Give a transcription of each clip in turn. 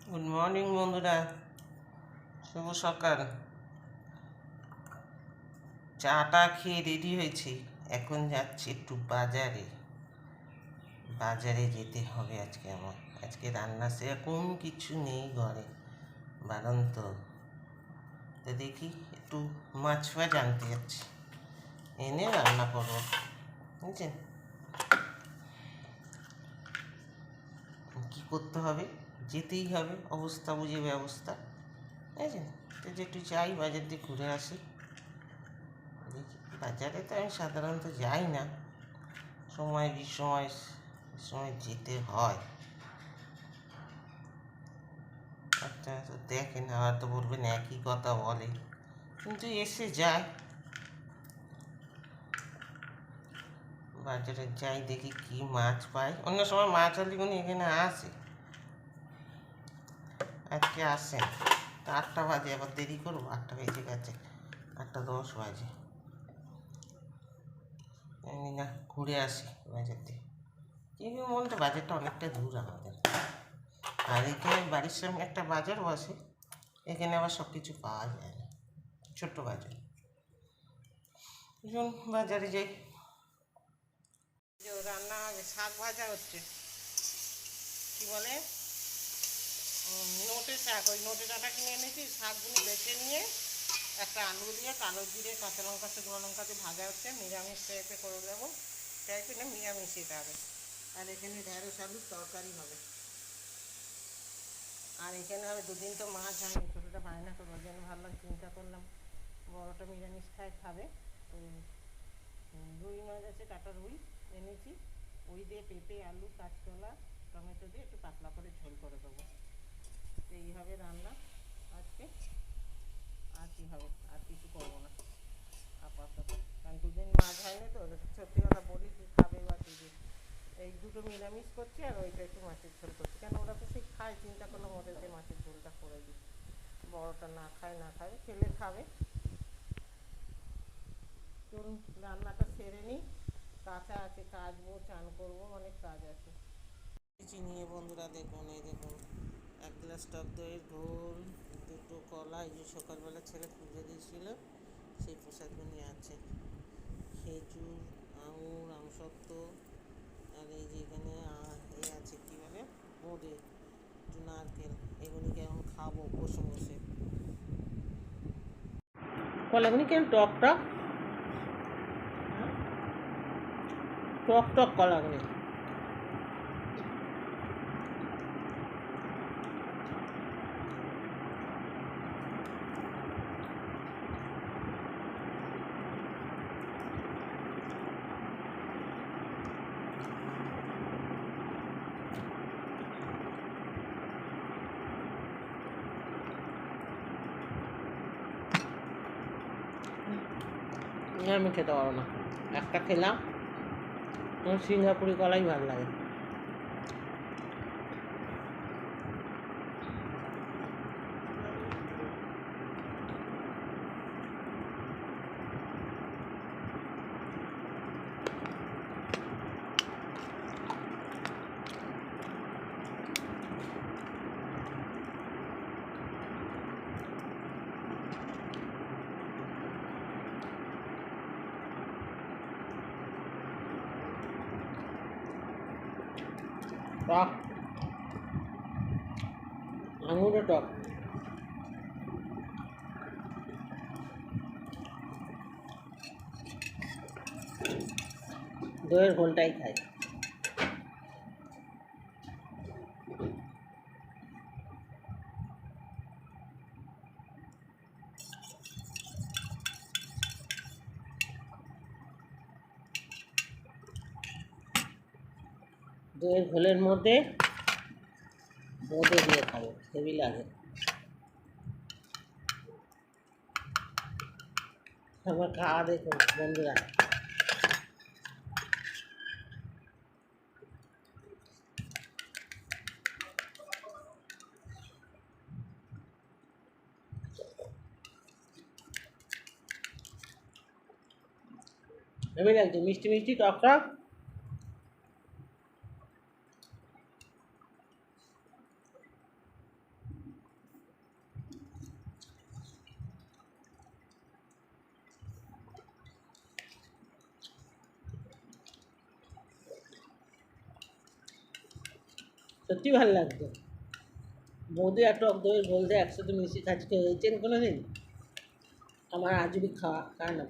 Good morning বন্ধুরা, শুভ সকাল। চাটা খেয়ে রেডি হয়েছি, এখন যাচ্ছি একটু বাজারে যেতে হবে আজকে আমার। আজকে রান্না সেরকম কিছু নেই ঘরে, বারন্ত। তো দেখি একটু মাছ ফাছ আনতে যাচ্ছি, এনে রান্না করবো, বুঝছেন। কী করতে হবে, যেতেই হবে, অবস্থা বুঝে ব্যবস্থা, বুঝছেন। তো যে একটু যাই, বাজার দিয়ে ঘুরে আসি। বাজারে তো আমি সাধারণত যাই না, সময় সময় যেতে হয়। একটা তো দেখেন, আবার তো বলবেন একই কথা বলে, কিন্তু এসে যায়। বাজারে যাই, দেখি কি মাছ পাই। অন্য সময় মাছ আলিগুনি এখানে আসে, আজকে আসেন। তো 8টা বাজে, আবার দেরি করবো? 8টা বেজে গেছে, 8:10 বাজে। না, ঘুরে আসি বাজার দিয়ে। কিন্তু মনটা বাজারটা অনেকটা দূর আমাদের, আর এখানে বাড়ির সামনে একটা বাজার বসে, এখানে আবার সব কিছু পাওয়া যায় না, ছোট্ট বাজার। বাজারে যাই, রান্না হবে, শাক ভাজা হচ্ছে, কি বলে নোটে শাক। ওই নোটে ডাঁটা কিনে এনেছি, শাকগুলি বেছে নিয়ে একটা আলু দিয়ে কালো জিরে কাঁচা লঙ্কা শুকনো লঙ্কা দিয়ে ভাজা হচ্ছে। নিরামিষ টাইপে করে দেবো, টাইপে না, নিরামিষ এটা হবে। আর এখানে ঢেঁড়স আলুর তরকারি হবে। আর এখানে হবে, দুদিন তো মাছ হয়নি, ছোটোটা বায়না করবো, ওই জন্য ভাবলাম, চিন্তা করলাম বড়োটা নিরামিষ খাবে। তো রুই মাছ আছে, কাটা রুই এনেছি, ওই দিয়ে পেঁপে আলু কাঁচকলা টমেটো দিয়ে একটু পাতলা করে ঝোল করে দেবো। এই হবে রান্না আজকে। আর কী হবে, আর কিছু করবো না আপাতত, কারণ দুদিন মাছ হয়নি তো। সত্যি কথা বলি, কি খাবে বা কী দিয়ে। এই দুটো নিরামিষ করছি, আর ওইটা একটু মাছের ঝোল করছি, কেন ওরা তো সেই খায়। চিন্তা করলাম ওদেরকে মাছের ঝোলটা করে দিই। বড়োটা না খাবে, ছেলে খাবে। চলুন রান্নাটা সেরে নিই, কাঁচা আছে, কাচবো, চান করবো, অনেক কাজ আছে। চিনিয়ে বন্ধুরা দেখুন, এই দেখুন, 1 গ্লাস টক দইয়ের ঘোল, দুটো কলা, এই যে সকালবেলা ছেলে পুজো দিয়েছিল সেই প্রসাদগুলি আছে, খেজুর, আঙুর, আমসত্ত্ব, আর এই যে এখানে এ আছে, কী বলে, বোঁদে, একটু নারকেল। এগুলিকে এখন খাবো বসে বসে। কলাগুলি কেমন টক টক, টক টক কলাগুলি। আমি খেতে পারবো না, একটা খেলাম, আমার সিঙ্গাপুরি কলাই ভালো লাগে। টক, আঙুরও টক। দইয়ের ঘোলটাই খাই। দইয়ের ঘোলের মধ্যে বোঁদে দিয়ে খাবো, হেভি লাগে। আমার খাওয়া দেখুন বন্ধুরা। হেভি লাগছে, মিষ্টি মিষ্টি, টক টক। সত্যি ভালো লাগতো। বৌদি আর টক দই বলতে একসাথে মিশিয়ে খাচ্ছি হয়েছেন কোনো দিন? আমার আজবি খাওয়া খায় না।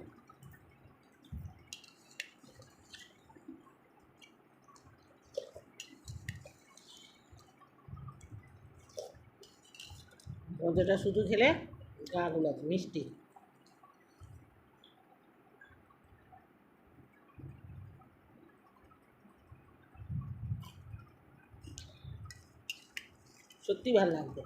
বোঁদেটা শুধু খেলে গা গুলাতে মিষ্টি। সত্যি ভালো লাগতো।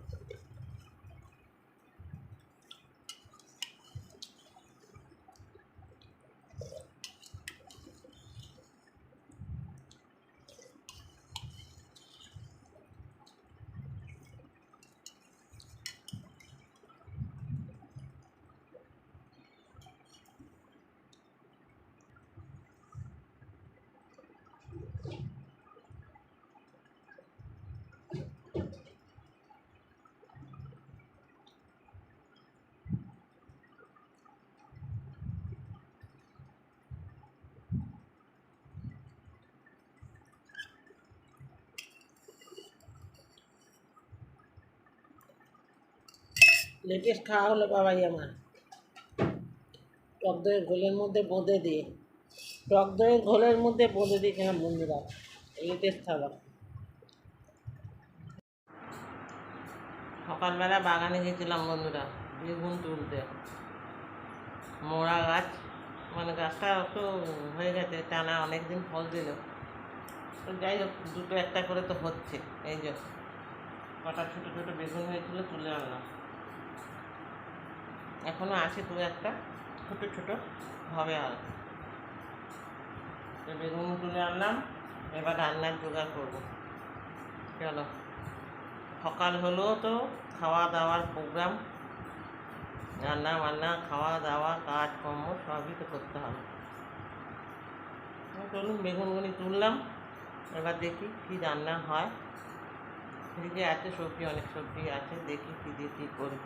লেটেস্ট খাওয়া হলো বাবাই আমার, টক দইয়ের ঘোলের মধ্যে বোঁদে দিয়ে। টক দইয়ের ঘোলের মধ্যে বোঁদে দিয়ে খেলাম বন্ধুরা, লেটেস্ট খাবার। সকালবেলা বাগানে গেছিলাম বন্ধুরা বেগুন তুলতে। মোড়া গাছ, মানে গাছটা একটু হয়ে গেছে টানা, অনেক দিন ফল দিল। তো যাই হোক, দুটো একটা করে তো হচ্ছে। এই যে কটা ছোটো ছোটো বেগুন হয়েছিল, তুলে আনলাম। এখনও আছে দু একটা ছোটো ছোটো, হবে আর। তো বেগুন তুলে আনলাম, এবার রান্নার জোগাড় করবো। চলো, সকাল হলো তো খাওয়া দাওয়ার প্রোগ্রাম, রান্না বান্না খাওয়া দাওয়া কাজকর্ম সবই তো করতে হবে। চলুন বেগুনগুনি তুললাম, এবার দেখি কী রান্না হয়। ফ্রিজে আছে সবজি, অনেক সবজি আছে, দেখি কী দিয়ে কী করি।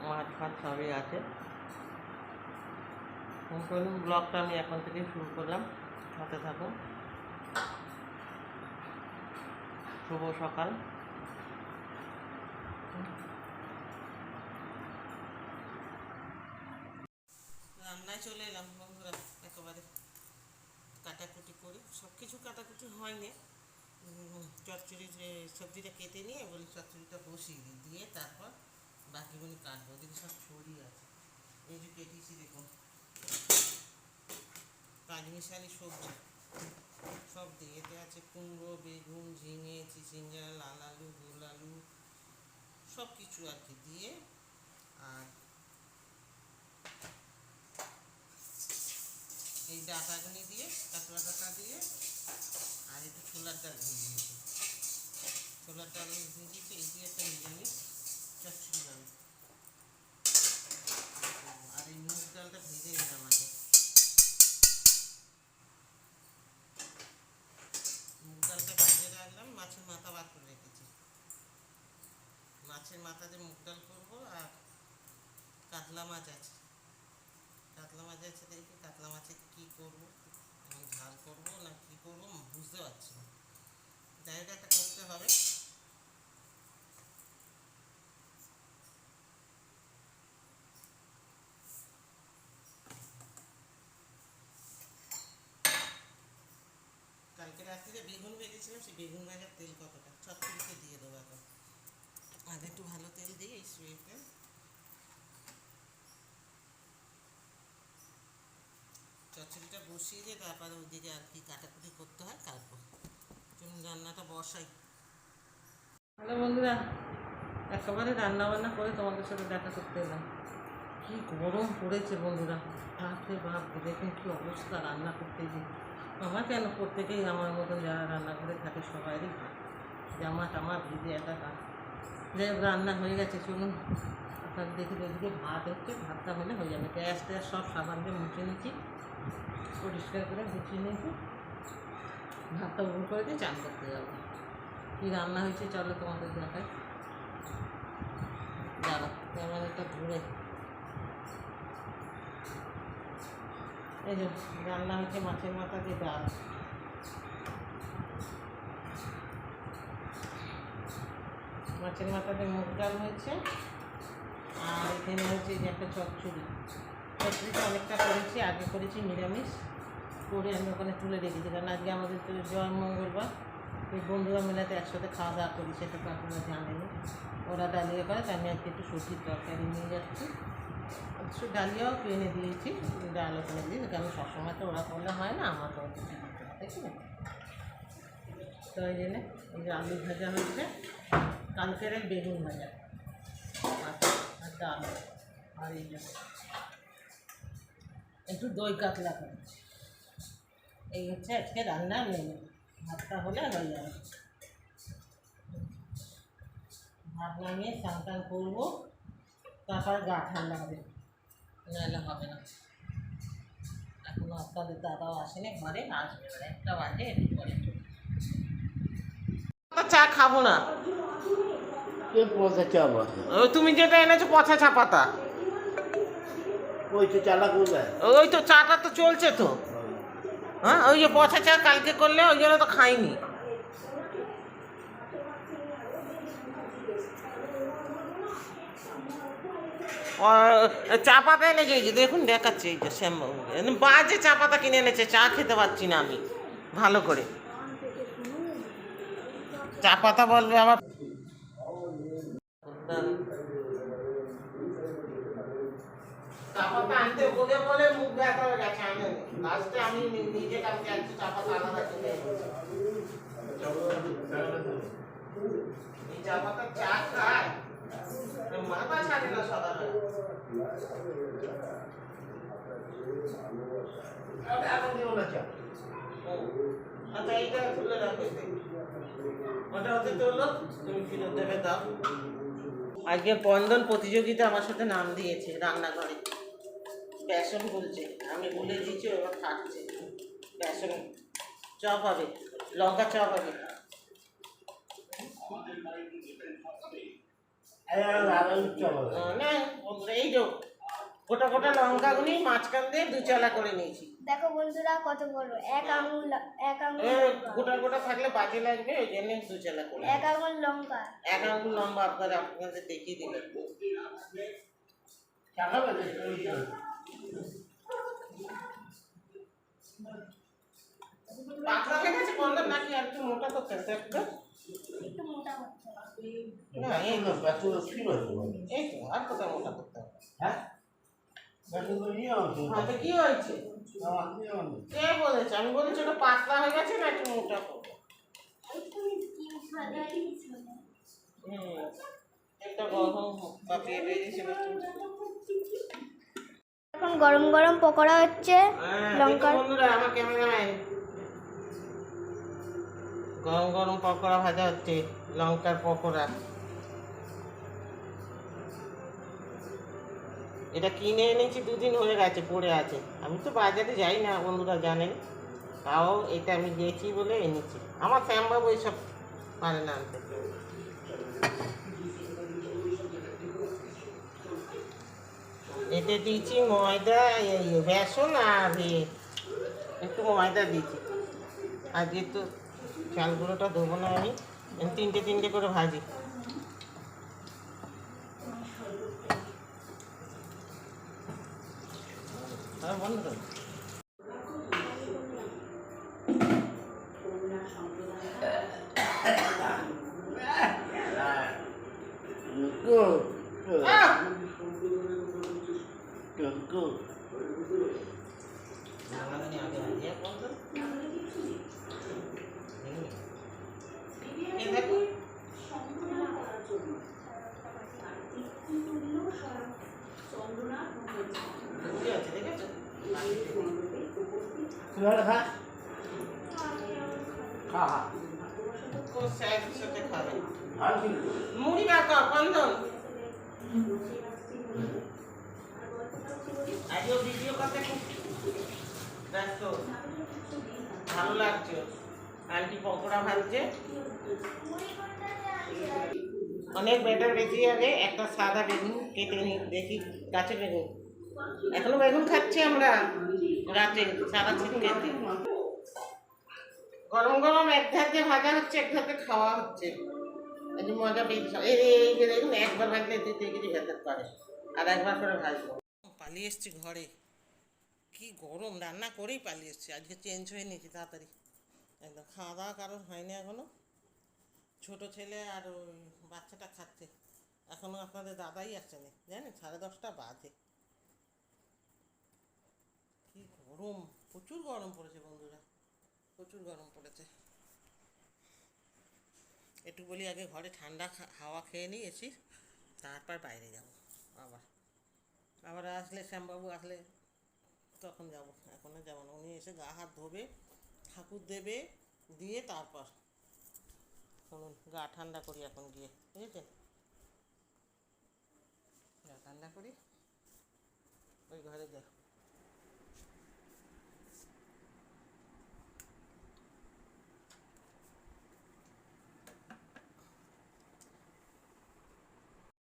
মাছ ফাছ সবই আছে। চলুন, ব্লগটা আমি এখন থেকেই শুরু করলাম, সাথে থাকুন। শুভ সকাল। রান্নায় চলে এলাম বন্ধুরা, একেবারে কাটাকুটি করি। সব কিছু কাটাকুটি হয়নি, চচ্চড়ি সবজিটা কেটে নিয়ে বলি চচ্চড়িটা বসিয়ে দিই, দিয়ে তারপর বাকিগুলি কাটবো। ওদিকে সব ছড়িয়ে আছে, এই যে কেটেছি দেখুন, পাঁচমিশালি সবজি সব দিয়ে। এতে আছে কুমড়ো, বেগুন, ঝিঙে, চিচিঙ্গা, লাল আলু, গোল আলু, সব কিছু আর কি দিয়ে। আর এই ডাটাগুলি দিয়ে, কাতলা ডাটা দিয়ে, আর একটু ছোলার ডাল ভিজিয়েছি। ছোলার ডাল ভিজিয়েছি, এই দিয়ে একটা নিরামিষ চচ্চড়ি হবে। আর এই মুগ ডালটা ভেজে নিলাম আগে। মুগ ডালটা ভেজে রাখলাম, মাছের মাথা বার করে রেখেছি। মাছের মাথা দিয়ে মুগ ডাল করবো। আর কাতলা মাছ আছে, কাতলা মাছ আছে, দেখি কাতলা মাছে কী করবো, ঝাল করবো না কী করবো বুঝতে পারছি না। যাই হোক, একটা করতে হবে। কালকে রাত্রিতে বেগুন ভেজেছিলাম, সেই বেগুন ভাজার তেল কতটা চচ্চড়িতে দিয়ে দেবো এখন। আগে একটু ভালো তেল দিয়ে এই সুয়েতে চচ্চড়িটা বসিয়ে দিয়ে তারপরে ওইদিকে আর কি কাটাকুটি করতে হয় কাটবো। চলুন রান্নাটা বসাই। হ্যালো বন্ধুরা, একেবারে রান্না বান্না করে তোমাদের সাথে দেখা করতে এলাম। কী গরম পড়েছে বন্ধুরা, বাপরে বাপ, দেখুন কী অবস্থা রান্না করতে গিয়ে। আমার কেন, প্রত্যেকেই আমার মতন যারা রান্না করে থাকে সবাইরই ভাত, জামা টামা ভিজে একাকার। যাই হোক, রান্না হয়ে গেছে, চলুন আপনাদের দেখি। ওইদিকে ভাত হচ্ছে, ভাতটা হলে হয়ে যাবে। গ্যাস ট্যাস সব সাবান দিয়ে মুছে নিয়েছি, পরিষ্কার করে গুছিয়ে নিয়েছি। ভাতটা উড়ো করে দিয়ে চান করতে যাবো। কী রান্না হয়েছে চলো তোমাদের দেখায়। দাঁড়া, ক্যামেরাটা ঘুরে। এই যে রান্না হয়েছে মাছের মাথা দিয়ে ডাল, মাছের মাথাতে মুগ ডাল হয়েছে, আর এখানে হচ্ছে যে একটা চচ্চড়ি। চচ্চড়িটা অনেকটা করেছি, আগে করেছি নিরামিষ করে আমি ওখানে তুলে রেখেছি, কারণ আজকে আমাদের তো জয় মঙ্গলবার, এই বন্ধুরা মিলাতে একসাথে খাওয়া দাওয়া করি, সেটা তো আপনারা জানেনি। ওরা ডালিয়া করে, তাই আমি আজকে একটু সবজির তরকারি নিয়ে যাচ্ছি। একটু ডালিয়াও কিনে দিয়েছি, ডাল ওখানে দিয়েছি, কারণ সবসময় তো ওরা করলে হয় না, আমার তো কিছু দিতে হয়, ঠিক না? তো এই জন্যে এই যে আলু ভাজা হচ্ছে, কালকের বেগুন ভাজা আর ডাল, আর এই যে একটু দই কাতলা করেছি। এই হচ্ছে আজকে রান্নার মেনু। ভাতটা হলে হয়ে যাবে। ভাত নামিয়ে স্নান টান করবো, তারপরে গা ঠান্ডা হবে, নাহলে হবে না। এখনো আপনাদের দাদাও আসেনি ঘরে, আসবে না, 1টা বাজে, একটু পরে চা খাবো না। তুমি যেটা এনেছো পচা চা পাতা, ওই তো চাটা তো চলছে তো। হ্যাঁ, ওই যে পচা চা কালকে করলে, ওই জন্য তো খাইনি। চা পাতা এনেছে, এই যে দেখুন দেখাচ্ছে, এই যে শ্যামবাবু বাজে চা পাতা কিনে এনেছে, চা খেতে পারছি না আমি ভালো করে। চা পাতা বলবে আবার। চা পাতা আনতে বলে বলে মুখ ব্যথা হয়ে গেছে, আমি লাস্টে আমি নিজে কালকে একটু চা পাতা আলাদা কিনে এনেছি। এই চা পাতা চা খায় মাথা ছাড়ে না সকালে। আচ্ছা, এইটা তুলে রাখো, ওটা হচ্ছে তোলো, তুমি ফিরত দেবে দাও। আজকে বন্ধন প্রতিযোগিতা আমার সাথে নাম দিয়েছে রান্নাঘরে, বেসন বলছে, আমি বলে দিয়েছি, ওরা খাচ্ছে। বেসন চপ হবে, লঙ্কা চপ হবে। না, এই যে গোটা গোটা লঙ্কাগুলি মাঝখান দিয়ে 2 চালা করে নিয়েছি। দেখো বন্ধুরা কত বড়, এক আঙুল গোটা গোটা থাকলে বাজে লাগবে, ওই জন্য 2 চালা করে। 1 আঙুল লঙ্কা, 1 আঙুল লম্বা আপনাদের দেখিয়ে দিলেন। পাতলা হয়ে গেছে বন্ধন, নাকি আর একটু মোটা করতে হবে? একটু মোটা করতে হবে। না, এই তো আর কোথাও মোটা করতে হবে। হাতে কি হয়েছে? কে বলেছে? আমি বলেছি ওটা পাতলা হয়ে গেছে, না একটু মোটা করবো। একটা গরম কাপিয়ে বেরিয়েছিল। এখন গরম গরম পকোড়া হচ্ছে লঙ্কার। বন্ধুরা, আমার ক্যামেরাম্যান, গরম গরম পকোড়া ভাজা হচ্ছে, লঙ্কার পকোড়া। এটা কিনে এনেছি, 2 দিন হয়ে গেছে, পড়ে আছে। আমি তো বাজারে যাই না, বন্ধুরা জানেন, তাও এটা আমি গেছি বলে এনেছি। আমার শ্যামবাবু এইসব পারে না আনতে। এতে দিয়েছি ময়দা, বেসন, আর একটু ময়দা দিয়েছি। আজকে তো চালগুলোটা দেবো না, আমি 3টে করে ভাজি। হ্যাঁ বন্ধুরা, মুড়ি রাখা বন্ধন। আজও ভিডিও করতে খুব ব্যস্ত, ভালো লাগছে। আন্টি পকোড়া ভাজছে, অনেক বেটার বেশি যাবে। একটা সাদা বেগুন কেটে নিই, দেখি গাছে বেগুন, এখনো বেগুন খাচ্ছি আমরা রাতে, সাদা ছিটকে। গরম গরম এক ধার দিয়ে ভাজা হচ্ছে, এক ধার দিয়ে খাওয়া হচ্ছে। এই যে মজা পেয়েছি এই যে দেখুন একবার ভাজলে দ্বিতীয় কেজি ভেতর করে আর একবার করে ভাজবো। পালিয়ে এসছি ঘরে, কি গরম, রান্না করেই পালিয়ে এসছি। আজকে চেঞ্জ হয়ে নিয়েছি তাড়াতাড়ি, একদম খাওয়া দাওয়া কারোর হয়নি এখনো। ছোট ছেলে আর ওই বাচ্চাটা খাচ্ছে, এখনো আপনাদের দাদাই আসেনি, জানেন 10:30 বাজে। কি গরম, প্রচুর গরম পড়েছে বন্ধুরা, প্রচুর গরম পড়েছে। একটু বলি আগে ঘরে ঠান্ডা হাওয়া খেয়ে নিয়েছি, তারপর বাইরে যাব। আবার আবার আসলে শ্যামবাবু আসলে তখন যাব, এখনো যাব না। উনি এসে গা হাত ধোবে, ঠাকুর দেবে, দিয়ে তারপর শুনুন গা ঠান্ডা করি এখন গিয়ে, বুঝেছেন? গা ঠান্ডা করি, ওই ঘরে যাই।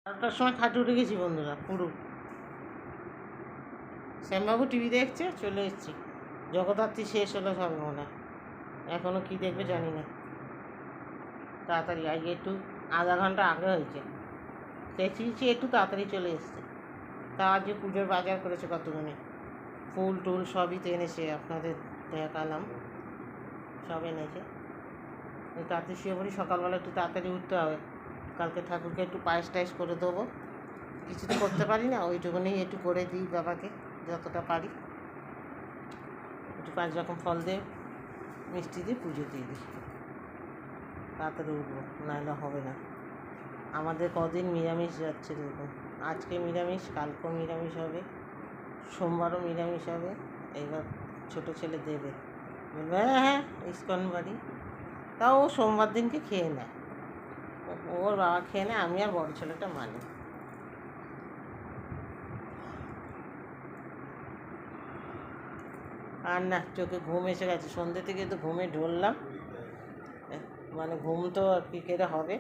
বারোটার সময় খাটে উঠে গেছি বন্ধুরা পুরো। শ্যামবাবু টিভি দেখছে, চলে এসেছি। জগদ্ধাত্রী শেষ হলো সবে মনে হয়, এখনও কী দেখবে জানি না। তাড়াতাড়ি আজকে একটু আধা ঘন্টা আগে হয়েছে, চেঁচিয়েছি একটু তাড়াতাড়ি চলে এসছে। তা আজকে পুজোর বাজার করেছে কতগুনি, ফুল টুল সবই তো এনেছে, আপনাদের দেখালাম, সব এনেছে। ওই তাড়াতাড়ি শুয়ে পড়ি, সকালবেলা একটু তাড়াতাড়ি উঠতে হবে। কালকে ঠাকুরকে একটু পায়েস টায়েস করে দেবো, কিছু তো করতে পারি না, ওইটুকুনি একটু করে দিই বাবাকে যতটা পারি। একটু 5 রকম ফল দিয়ে মিষ্টি দিয়ে পুজো দিয়ে দিই, তাড়াতাড়ি উঠবো, নাহলে হবে না। আমাদের কদিন নিরামিষ যাচ্ছে দেখুন, আজকে নিরামিষ, কালকেও নিরামিষ হবে, সোমবারও নিরামিষ হবে। এইবার ছোটো ছেলে দেবে, বলবে হ্যাঁ হ্যাঁ ইস্কন বাড়ি, তাও ও সোমবার দিনকে খেয়ে নেয়, ওর বাবা খেয়ে নেয়, আমি আর বড় ছেলেটা মানি। আর না, চোখে ঘুম এসে গেছে, সন্ধ্যে থেকে তো ঘুমে ঢললাম, মানে ঘুম তো আর কী করে হবে।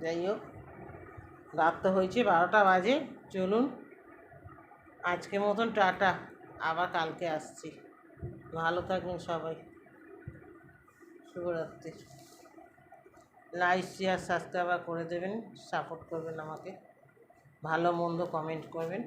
যাই হোক, রাত তো হয়েছে 12টা বাজে, চলুন আজকের মতন টাটা, আবার কালকে আসছি। ভালো থাকবেন সবাই, শুভরাত্রি। লাইক শেয়ার সাবস্ক্রাইব করে দেবেন, সাপোর্ট করবেন আমাকে, ভালো মন্দ কমেন্ট করবেন।